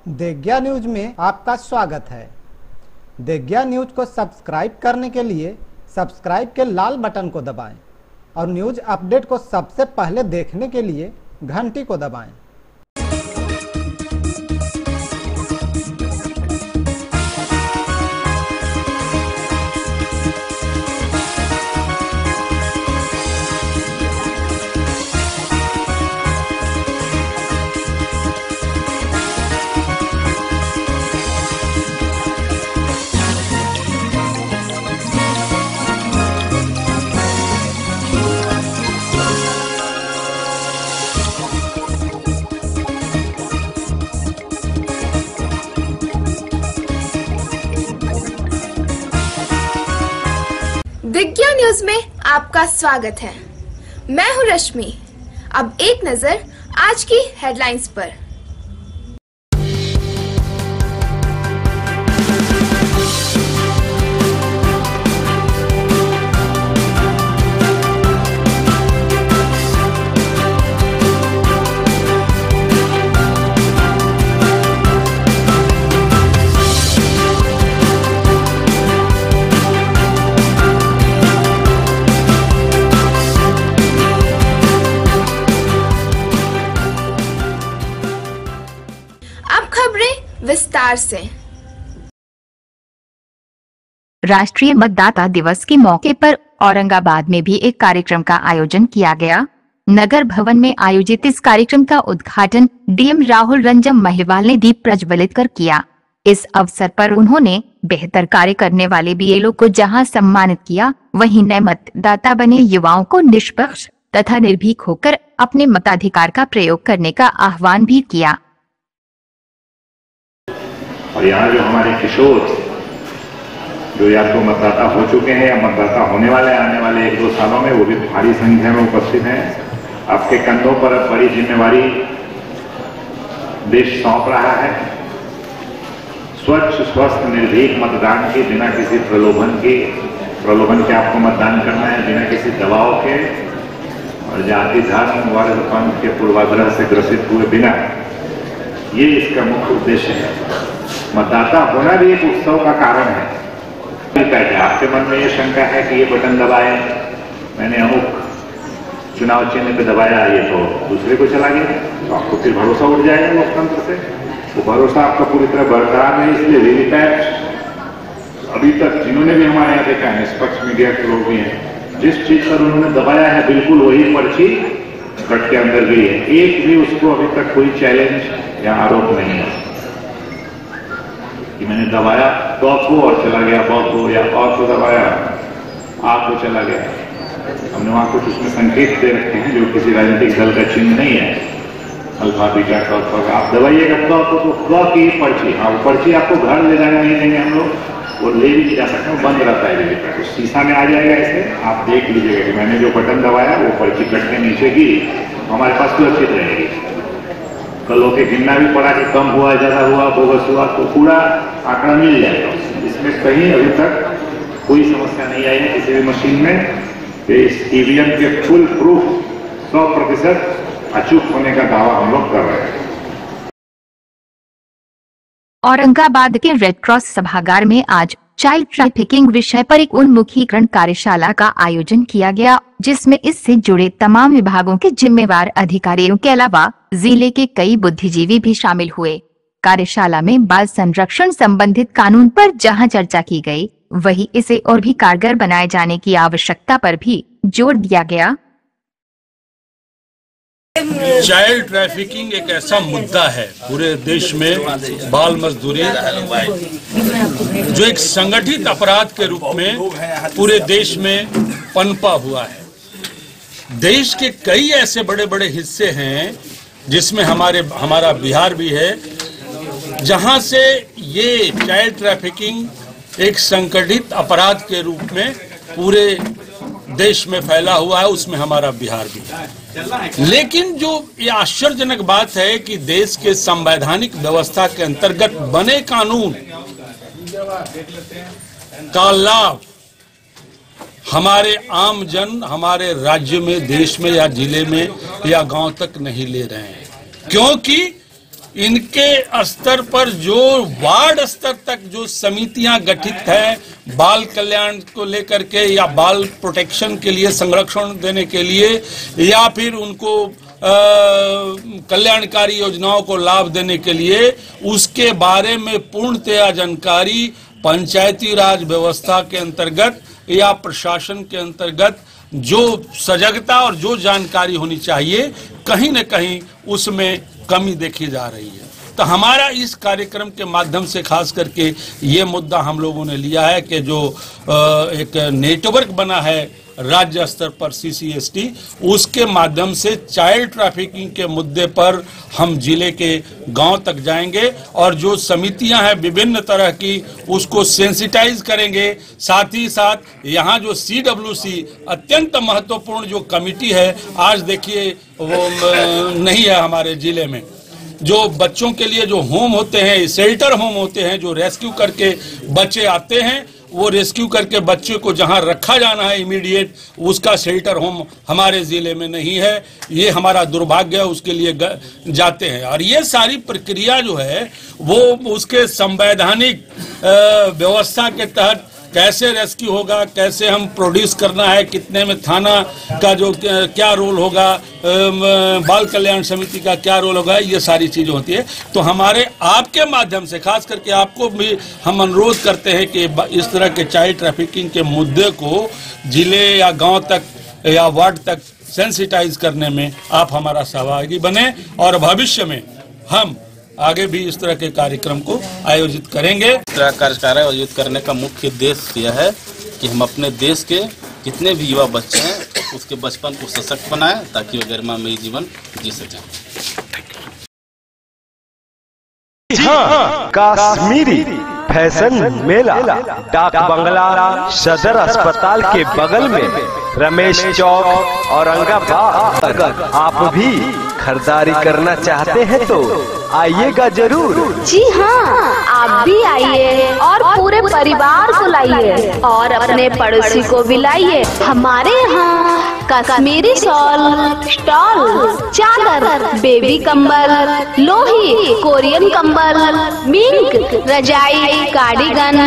देग्या news में आपका स्वागत है। देग्या न्यूज को सब्सक्राइब करने के लिए सब्सक्राइब के लाल बटन को दबाएं और न्यूज अपडेट को सबसे पहले देखने के लिए घंटी को दबाएं। देग्या न्यूज में आपका स्वागत है। मैं हूं रश्मि। अब एक नजर आज की हेडलाइंस पर। विस्तार से। राष्ट्रीय मतदाता दिवस के मौके पर औरंगाबाद में भी एक कार्यक्रम का आयोजन किया गया। नगर भवन में आयोजित इस कार्यक्रम का उद्घाटन डीएम राहुल रंजन महिवाल ने दीप प्रज्वलित कर किया। इस अवसर पर उन्होंने बेहतर कार्य करने वाले बीएलओ को जहां सम्मानित किया, वहीं नए मतदाता बने युवाओं को निष्पक्ष तथा निर्भीक होकर अपने मताधिकार का प्रयोग करने का आह्वान भी किया। और यहाँ जो हमारे किशोर जो या तो मतदाता हो चुके हैं या मतदाता होने वाले आने वाले 1-2 सालों में, वो भी भारी संख्या में उपस्थित हैं। आपके कंधों पर बड़ी जिम्मेवारी देश सौंप रहा है। स्वच्छ स्वस्थ निर्भीक मतदान की, बिना किसी प्रलोभन के आपको मतदान करना है, बिना किसी दबाव के और जाति धर्म वर्ग पंथ के पूर्वाग्रह से ग्रसित हुए बिना। ये इसका मुख्य उद्देश्य है। मतदाता होना भी एक उत्सव का कारण है। आपके मन में ये शंका है कि ये बटन दबाए, मैंने अमुक चुनाव चिन्ह पे दबाया, ये तो दूसरे को चला गया, तो आपको फिर भरोसा उठ जाएगा लोकतंत्र से। वो भरोसा आपका पूरी तरह बरकरार नहीं। इसलिए वीवीपैट अभी तक जिन्होंने भी हमारे यहाँ देखा है, निष्पक्ष मीडिया के लोग भी हैं, जिस चीज पर उन्होंने दबाया है बिल्कुल वही पर्ची कट के अंदर गई है। एक भी उसको अभी तक कोई चैलेंज या आरोप नहीं है कि मैंने दबाया तो को और चला गया, को या और को दबाया आपको चला गया। हमने वहां कुछ उसमें संकेत दे रखे हैं जो किसी राजनीतिक दल का चिन्ह नहीं है। अल्फा बीटा का आप दबाइएगा तो की पर्ची, हाँ वो पर्ची आपको घर ले जाने नहीं देंगे हम लोग, वो ले भी जा सकते हैं, बंद रहता है। तो शीशा में आ जाएगा ऐसे, आप देख लीजिएगा कि मैंने जो बटन दबाया वो पर्ची कट के नीचे की, हमारे पास सुरक्षित रहेगी। कल होके गिनना भी पड़ा कि कम हुआ, ज्यादा हुआ, बोगस हुआ, तो पूरा आंकड़ा मिल जाएगा। इसमें कहीं अभी तक कोई समस्या नहीं आई है किसी भी मशीन में। इस ईवीएम के फुल प्रूफ 100% अचूक होने का दावा हम लोग कर रहे हैं। औरंगाबाद के रेड क्रॉस सभागार में आज चाइल्ड ट्रैफिकिंग विषय पर एक उन्मुखीकरण कार्यशाला का आयोजन किया गया, जिसमें इससे जुड़े तमाम विभागों के जिम्मेवार अधिकारियों के अलावा जिले के कई बुद्धिजीवी भी शामिल हुए। कार्यशाला में बाल संरक्षण संबंधित कानून पर जहां चर्चा की गई, वहीं इसे और भी कारगर बनाए जाने की आवश्यकता पर भी जोर दिया गया। चाइल्ड ट्रैफिकिंग एक ऐसा मुद्दा है पूरे देश में, बाल मजदूरी जो एक संगठित अपराध के रूप में पूरे देश में पनपा हुआ है। देश के कई ऐसे बड़े बड़े हिस्से हैं जिसमें हमारा बिहार भी है, जहां से ये चाइल्ड ट्रैफिकिंग एक संगठित अपराध के रूप में पूरे देश में फैला हुआ है, उसमें हमारा बिहार भी है। लेकिन जो ये आश्चर्यजनक बात है कि देश के संवैधानिक व्यवस्था के अंतर्गत बने कानून का लाभ हमारे आम जन हमारे राज्य में, देश में या जिले में या गांव तक नहीं ले रहे हैं, क्योंकि इनके स्तर पर जो वार्ड स्तर तक जो समितियां गठित हैं बाल कल्याण को लेकर के या बाल प्रोटेक्शन के लिए, संरक्षण देने के लिए, या फिर उनको कल्याणकारी योजनाओं को लाभ देने के लिए, उसके बारे में पूर्णतया जानकारी पंचायती राज व्यवस्था के अंतर्गत या प्रशासन के अंतर्गत जो सजगता और जो जानकारी होनी चाहिए, कहीं न कहीं उसमें कमी देखी जा रही है। तो हमारा इस कार्यक्रम के माध्यम से खास करके ये मुद्दा हम लोगों ने लिया है कि जो एक नेटवर्क बना है राज्य स्तर पर CCST, उसके माध्यम से चाइल्ड ट्रैफिकिंग के मुद्दे पर हम जिले के गांव तक जाएंगे और जो समितियां हैं विभिन्न तरह की उसको सेंसिटाइज करेंगे। साथ ही साथ यहाँ जो CWC अत्यंत महत्वपूर्ण जो कमिटी है, आज देखिए वो नहीं है हमारे जिले में। जो बच्चों के लिए जो होम होते हैं, शेल्टर होम होते हैं, जो रेस्क्यू करके बच्चे आते हैं, वो रेस्क्यू करके बच्चे को जहां रखा जाना है इमीडिएट, उसका शेल्टर होम हमारे जिले में नहीं है। ये हमारा दुर्भाग्य है, उसके लिए जाते हैं। और ये सारी प्रक्रिया जो है वो उसके संवैधानिक व्यवस्था के तहत कैसे रेस्क्यू होगा, कैसे हम प्रोड्यूस करना है, कितने में थाना का जो क्या रोल होगा, बाल कल्याण समिति का क्या रोल होगा, ये सारी चीजें होती है। तो हमारे आपके माध्यम से खास करके आपको भी हम अनुरोध करते हैं कि इस तरह के चाइल्ड ट्रैफिकिंग के मुद्दे को जिले या गांव तक या वार्ड तक सेंसिटाइज करने में आप हमारा सहभागी बने और भविष्य में हम आगे भी इस तरह के कार्यक्रम को आयोजित करेंगे। इस तरह कार्य आयोजित करने का मुख्य उद्देश्य यह है कि हम अपने देश के जितने भी युवा बच्चे हैं उसके बचपन को सशक्त बनाएं ताकि वो गरिमामयी जीवन जी सकें। हाँ, कश्मीरी फैशन मेला डाक बंगला सदर अस्पताल के बगल में रमेश चौक औरंगाबाद। अगर आप भी खरीदारी करना चाहते हैं तो आइएगा जरूर। जी हाँ, आप भी आइए और पूरे परिवार को लाइए और अपने पड़ोसी को भी लाइए। हमारे यहाँ कश्मीरी शॉल, स्टॉल, चादर, बेबी कंबल, लोही, कोरियन कंबल, मिंक, रजाई, कार्डिगन,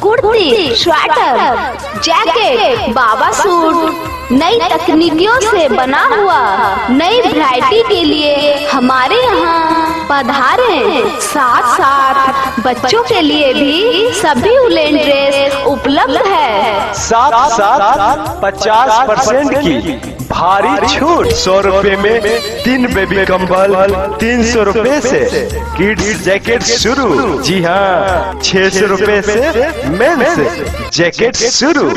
कुर्ती, स्वेटर, जैकेट, बाबा सूट, नई तकनीकियों से बना हुआ नई वैरायटी के लिए हमारे यहाँ पधारें। साथ साथ बच्चों के लिए भी सभी उलेन ड्रेस उपलब्ध है। साथ 50% की भारी छूट। 100 रुपए में 3 बेबी कंबल, 300 रुपए से किड्स जैकेट शुरू। जी हाँ, 600 रुपए से मेंस जैकेट शुरू।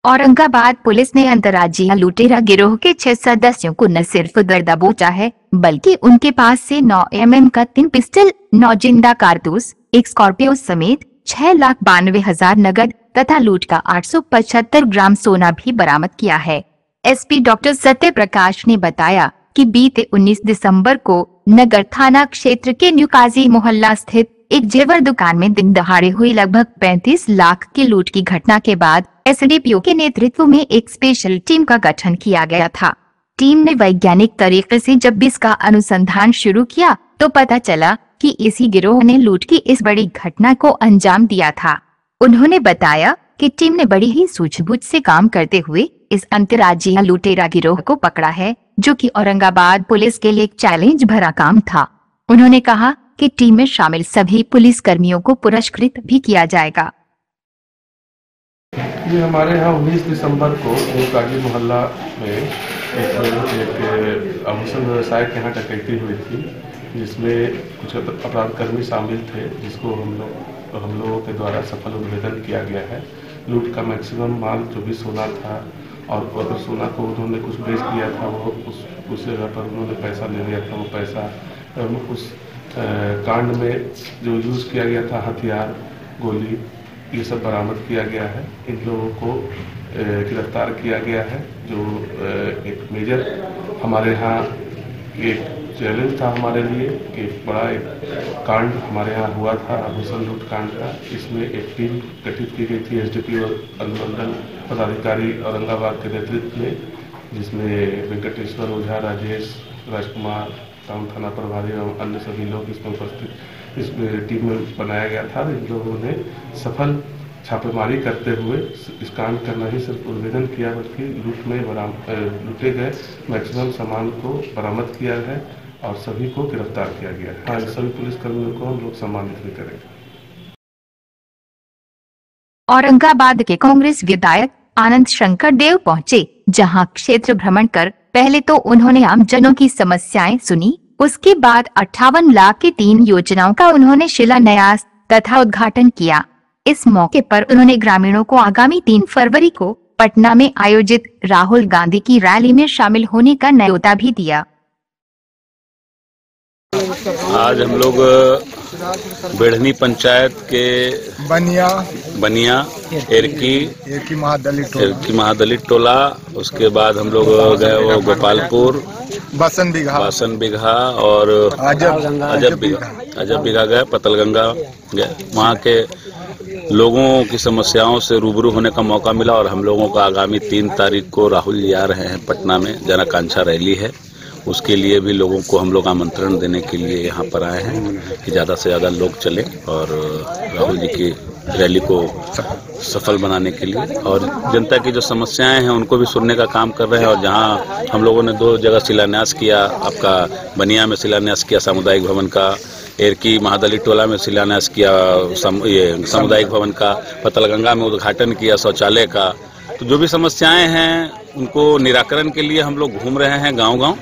औरंगाबाद पुलिस ने अंतर्राज्यीय लुटेरा गिरोह के 6 सदस्यों को न सिर्फ दर दबोचा है बल्कि उनके पास से 9 mm का 3 पिस्टल, 9 जिंदा कारतूस, एक स्कॉर्पियो समेत 6,92,000 नगद तथा लूट का 875 ग्राम सोना भी बरामद किया है। SP डॉक्टर सत्य प्रकाश ने बताया कि बीते 19 दिसंबर को नगर थाना क्षेत्र के न्यूकाजी मोहल्ला स्थित एक जेवर दुकान में दिन दहाड़े हुई लगभग 35 लाख की लूट की घटना के बाद SDPO के नेतृत्व में एक स्पेशल टीम का गठन किया गया था। टीम ने वैज्ञानिक तरीके से जब इसका अनुसंधान शुरू किया तो पता चला कि इसी गिरोह ने लूट की इस बड़ी घटना को अंजाम दिया था। उन्होंने बताया कि टीम ने बड़ी ही सूझबूझ से काम करते हुए इस अंतर्राज्यीय लुटेरा गिरोह को पकड़ा है, जो कि औरंगाबाद पुलिस के लिए एक चैलेंज भरा काम था। उन्होंने कहा कि टीम में शामिल सभी पुलिस कर्मियों को पुरस्कृत भी किया जाएगा। ये हमारे यहाँ 19 दिसंबर को न्यूकाजी मोहल्ला में एक आभूषण व्यवसाय के यहाँ डकैती हुई थी, जिसमें कुछ अपराधकर्मी शामिल थे, जिसको हम लोगों के द्वारा सफल उद्भेदन किया गया है। लूट का मैक्सिमम माल जो भी सोना था, और अगर सोना को उन्होंने कुछ बेच दिया था, वो उस जगह पर उन्होंने पैसा ले लिया था, वो पैसा उस कांड में जो यूज़ किया गया था, हथियार, गोली, ये सब बरामद किया गया है। इन लोगों को गिरफ्तार किया गया है। जो एक मेजर हमारे यहाँ एक चैलेंज था हमारे लिए कि बड़ा एक कांड हमारे यहाँ हुआ था, आभूषण लूट कांड का। इसमें एक टीम गठित की गई थी एसडीपीओ अनुमंडल पदाधिकारी औरंगाबाद के नेतृत्व में, जिसमें वेंकटेश्वर ओझा, राजेश, राजकुमार, टाउन थाना प्रभारी एवं अन्य सभी लोग इसमें उपस्थित इस टीम में बनाया गया था। इन लोगों ने सफल छापेमारी करते हुए इस कांड का न ही सिर्फ उद्भेदन किया बल्कि लूटे गए मैक्सिमम सामान को बरामद किया है और सभी को गिरफ्तार किया गया है। हाँ, सभी पुलिसकर्मियों को हम लोग सम्मानित भी करेंगे। औरंगाबाद के कांग्रेस विधायक आनंद शंकर देव पहुंचे, जहां क्षेत्र भ्रमण कर पहले तो उन्होंने आमजनों की समस्याएं सुनी। उसके बाद 58 लाख की 3 योजनाओं का उन्होंने शिलान्यास तथा उद्घाटन किया। इस मौके पर उन्होंने ग्रामीणों को आगामी 3 फरवरी को पटना में आयोजित राहुल गांधी की रैली में शामिल होने का न्योता भी दिया। आज हम लोग बेढ़नी पंचायत के बनिया एरकी महादलित टोला, उसके बाद हम लोग गए वो गोपालपुर, बासन बिघा और अजब बिघा गए, पतलगंगा गए। वहाँ के लोगों की समस्याओं से रूबरू होने का मौका मिला और हम लोगों को आगामी 3 तारीख को राहुल जी आ रहे हैं पटना में, जन आकांक्षा रैली है, उसके लिए भी लोगों को हम लोग आमंत्रण देने के लिए यहाँ पर आए हैं कि ज़्यादा से ज़्यादा लोग चलें और राहुल जी की रैली को सफल बनाने के लिए, और जनता की जो समस्याएं हैं उनको भी सुनने का काम कर रहे हैं। और जहाँ हम लोगों ने 2 जगह शिलान्यास किया, आपका बनिया में शिलान्यास किया सामुदायिक भवन का, एरकी महादलित टोला में शिलान्यास किया ये सामुदायिक भवन का, पतलगंगा में उद्घाटन किया शौचालय का। तो जो भी समस्याएं हैं उनको निराकरण के लिए हम लोग घूम रहे हैं गांव-गांव।